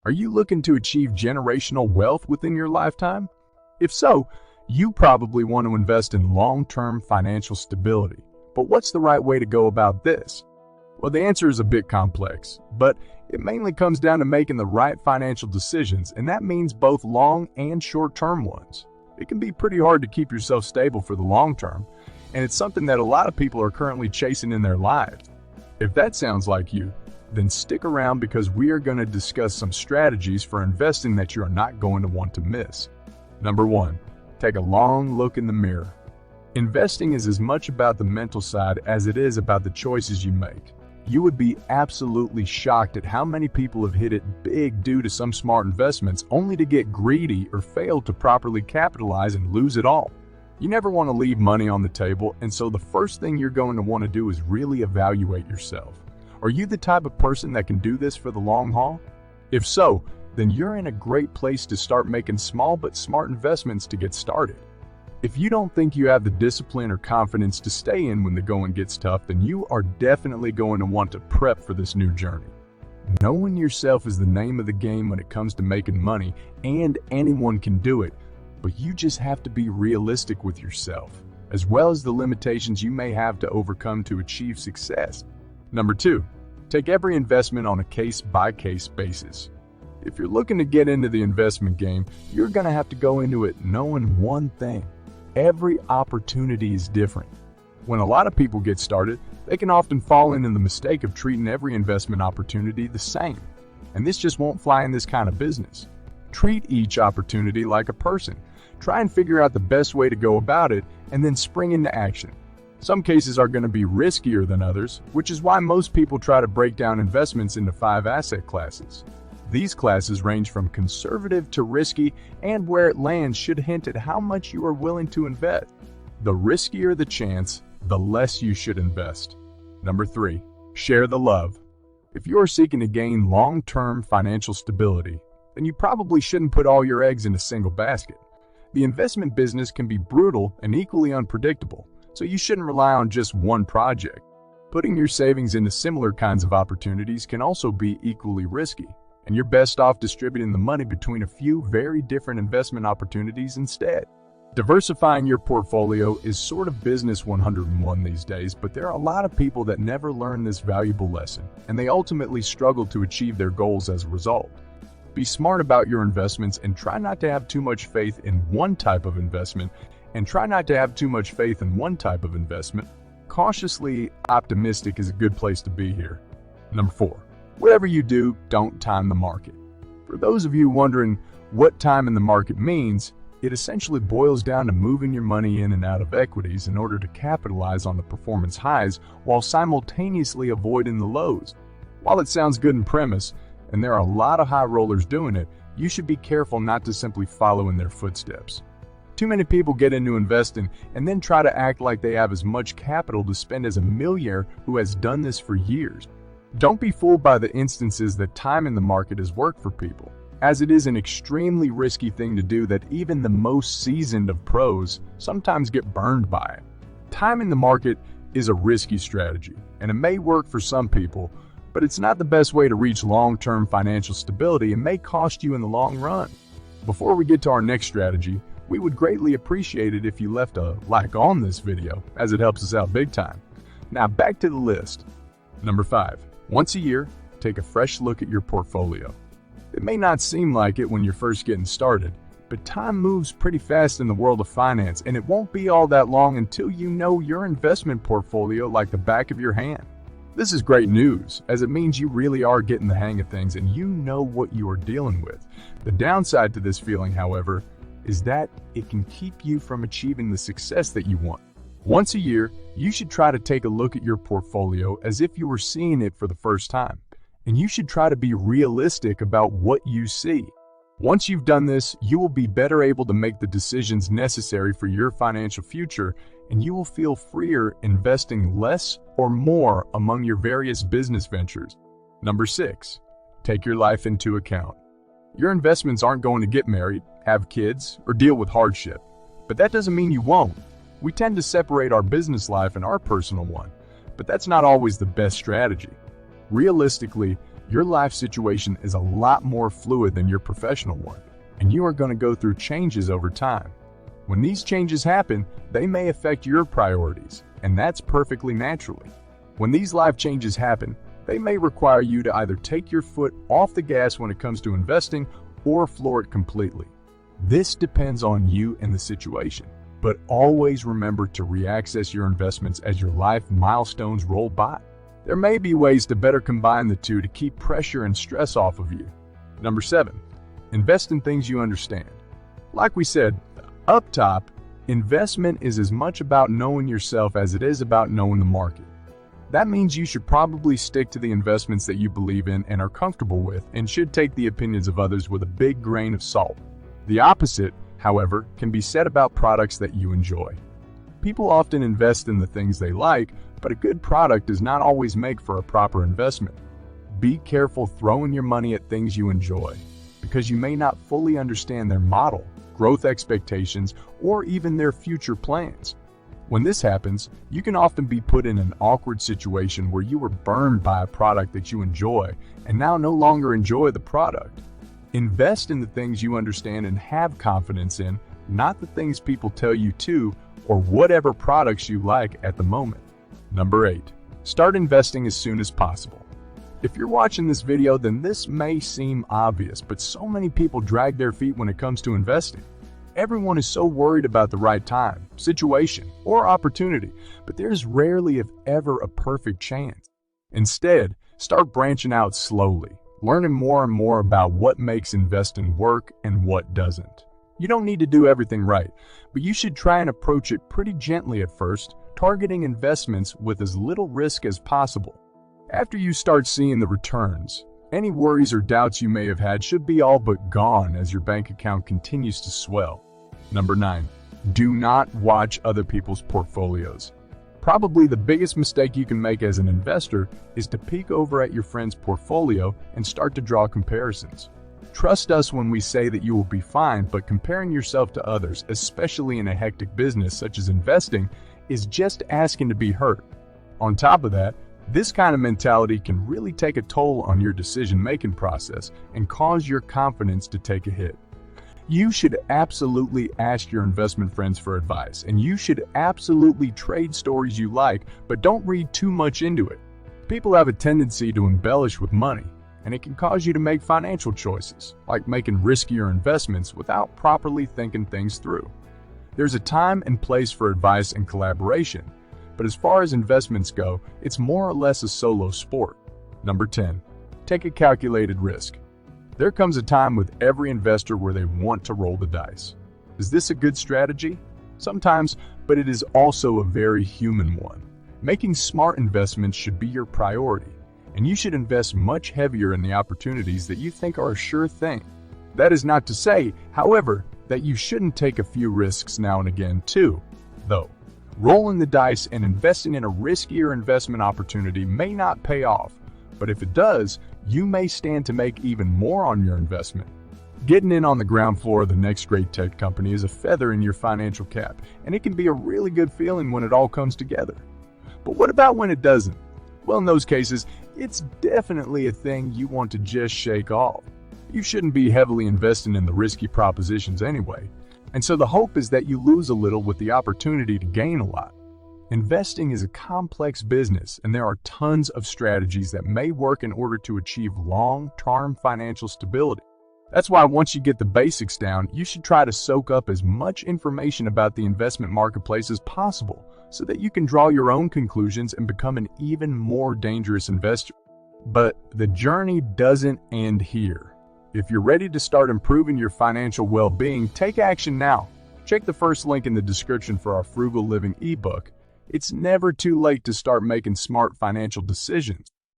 Are you looking to achieve generational wealth within your lifetime? If so, you probably want to invest in long-term financial stability. But what's the right way to go about this? Well, the answer is a bit complex, but it mainly comes down to making the right financial decisions, and that means both long and short-term ones. It can be pretty hard to keep yourself stable for the long term, and it's something that a lot of people are currently chasing in their lives. If that sounds like you, then stick around because we are going to discuss some strategies for investing that you are not going to want to miss. Number 1, take a long look in the mirror. Investing is as much about the mental side as it is about the choices you make. You would be absolutely shocked at how many people have hit it big due to some smart investments only to get greedy or fail to properly capitalize and lose it all. You never want to leave money on the table, and so the first thing you're going to want to do is really evaluate yourself. Are you the type of person that can do this for the long haul? If so, then you're in a great place to start making small but smart investments to get started. If you don't think you have the discipline or confidence to stay in when the going gets tough, then you are definitely going to want to prep for this new journey. Knowing yourself is the name of the game when it comes to making money, and anyone can do it, but you just have to be realistic with yourself, as well as the limitations you may have to overcome to achieve success. Number 2, take every investment on a case-by-case basis. If you're looking to get into the investment game, you're going to have to go into it knowing one thing. Every opportunity is different. When a lot of people get started, they can often fall into the mistake of treating every investment opportunity the same. And this just won't fly in this kind of business. Treat each opportunity like a person. Try and figure out the best way to go about it, and then spring into action. Some cases are going to be riskier than others, which is why most people try to break down investments into 5 asset classes. These classes range from conservative to risky, and where it lands should hint at how much you are willing to invest. The riskier the chance, the less you should invest. Number 3, share the love. If you are seeking to gain long-term financial stability, then you probably shouldn't put all your eggs in a single basket. The investment business can be brutal and equally unpredictable, so you shouldn't rely on just one project. Putting your savings into similar kinds of opportunities can also be equally risky, and you're best off distributing the money between a few very different investment opportunities instead. Diversifying your portfolio is sort of business 101 these days, but there are a lot of people that never learn this valuable lesson, and they ultimately struggle to achieve their goals as a result. Be smart about your investments and try not to have too much faith in one type of investment, Cautiously optimistic is a good place to be here. Number 4, whatever you do, don't time the market. For those of you wondering what time in the market means, it essentially boils down to moving your money in and out of equities in order to capitalize on the performance highs while simultaneously avoiding the lows. While it sounds good in premise, and there are a lot of high rollers doing it, you should be careful not to simply follow in their footsteps. Too many people get into investing and then try to act like they have as much capital to spend as a millionaire who has done this for years. Don't be fooled by the instances that time in the market has worked for people, as it is an extremely risky thing to do that even the most seasoned of pros sometimes get burned by it. Time in the market is a risky strategy, and it may work for some people, but it's not the best way to reach long-term financial stability and may cost you in the long run. Before we get to our next strategy, we would greatly appreciate it if you left a like on this video, as it helps us out big time. Now back to the list. Number 5, once a year, take a fresh look at your portfolio. It may not seem like it when you're first getting started, but time moves pretty fast in the world of finance, and it won't be all that long until you know your investment portfolio like the back of your hand. This is great news, as it means you really are getting the hang of things and you know what you are dealing with. The downside to this feeling, however, is that it can keep you from achieving the success that you want. Once a year, you should try to take a look at your portfolio as if you were seeing it for the first time, and you should try to be realistic about what you see. Once you've done this, you will be better able to make the decisions necessary for your financial future, and you will feel freer investing less or more among your various business ventures. Number 6, take your life into account. Your investments aren't going to get married, have kids, or deal with hardship, but that doesn't mean you won't. We tend to separate our business life and our personal one, but that's not always the best strategy. Realistically, Your life situation is a lot more fluid than your professional one, and you are going to go through changes over time. When these changes happen, they may affect your priorities, and that's perfectly naturally. When these life changes happen, they may require you to either take your foot off the gas when it comes to investing or floor it completely. This depends on you and the situation, but always remember to reaccess your investments as your life milestones roll by. There may be ways to better combine the two to keep pressure and stress off of you. Number 7, invest in things you understand. Like we said, up top, investment is as much about knowing yourself as it is about knowing the market. That means you should probably stick to the investments that you believe in and are comfortable with, and should take the opinions of others with a big grain of salt. The opposite, however, can be said about products that you enjoy. People often invest in the things they like, but a good product does not always make for a proper investment. Be careful throwing your money at things you enjoy, because you may not fully understand their model, growth expectations, or even their future plans. When this happens, you can often be put in an awkward situation where you were burned by a product that you enjoy and now no longer enjoy the product. Invest in the things you understand and have confidence in, not the things people tell you to or whatever products you like at the moment. Number 8, start investing as soon as possible. If you're watching this video, then this may seem obvious, but so many people drag their feet when it comes to investing. Everyone is so worried about the right time, situation, or opportunity, but there's rarely, if ever, a perfect chance. Instead, start branching out slowly, learning more and more about what makes investing work and what doesn't. You don't need to do everything right, but you should try and approach it pretty gently at first, targeting investments with as little risk as possible. After you start seeing the returns, any worries or doubts you may have had should be all but gone as your bank account continues to swell. Number 9, do not watch other people's portfolios. Probably the biggest mistake you can make as an investor is to peek over at your friend's portfolio and start to draw comparisons. Trust us when we say that you will be fine, but comparing yourself to others, especially in a hectic business such as investing, is just asking to be hurt. On top of that, this kind of mentality can really take a toll on your decision-making process and cause your confidence to take a hit. You should absolutely ask your investment friends for advice, and you should absolutely trade stories you like, but don't read too much into it. People have a tendency to embellish with money, and it can cause you to make financial choices, like making riskier investments without properly thinking things through. There's a time and place for advice and collaboration, but as far as investments go, it's more or less a solo sport. Number 10, take a calculated risk. There comes a time with every investor where they want to roll the dice. Is this a good strategy? Sometimes, but it is also a very human one. Making smart investments should be your priority, and you should invest much heavier in the opportunities that you think are a sure thing. That is not to say, however, that you shouldn't take a few risks now and again too, though. Rolling the dice and investing in a riskier investment opportunity may not pay off, but if it does, you may stand to make even more on your investment. Getting in on the ground floor of the next great tech company is a feather in your financial cap, and it can be a really good feeling when it all comes together. But what about when it doesn't? Well, in those cases, it's definitely a thing you want to just shake off. You shouldn't be heavily investing in the risky propositions anyway, and so the hope is that you lose a little with the opportunity to gain a lot. Investing is a complex business, and there are tons of strategies that may work in order to achieve long-term financial stability. That's why once you get the basics down, you should try to soak up as much information about the investment marketplace as possible so that you can draw your own conclusions and become an even more dangerous investor. But the journey doesn't end here. If you're ready to start improving your financial well-being, take action now. Check the first link in the description for our Frugal Living ebook. It's never too late to start making smart financial decisions.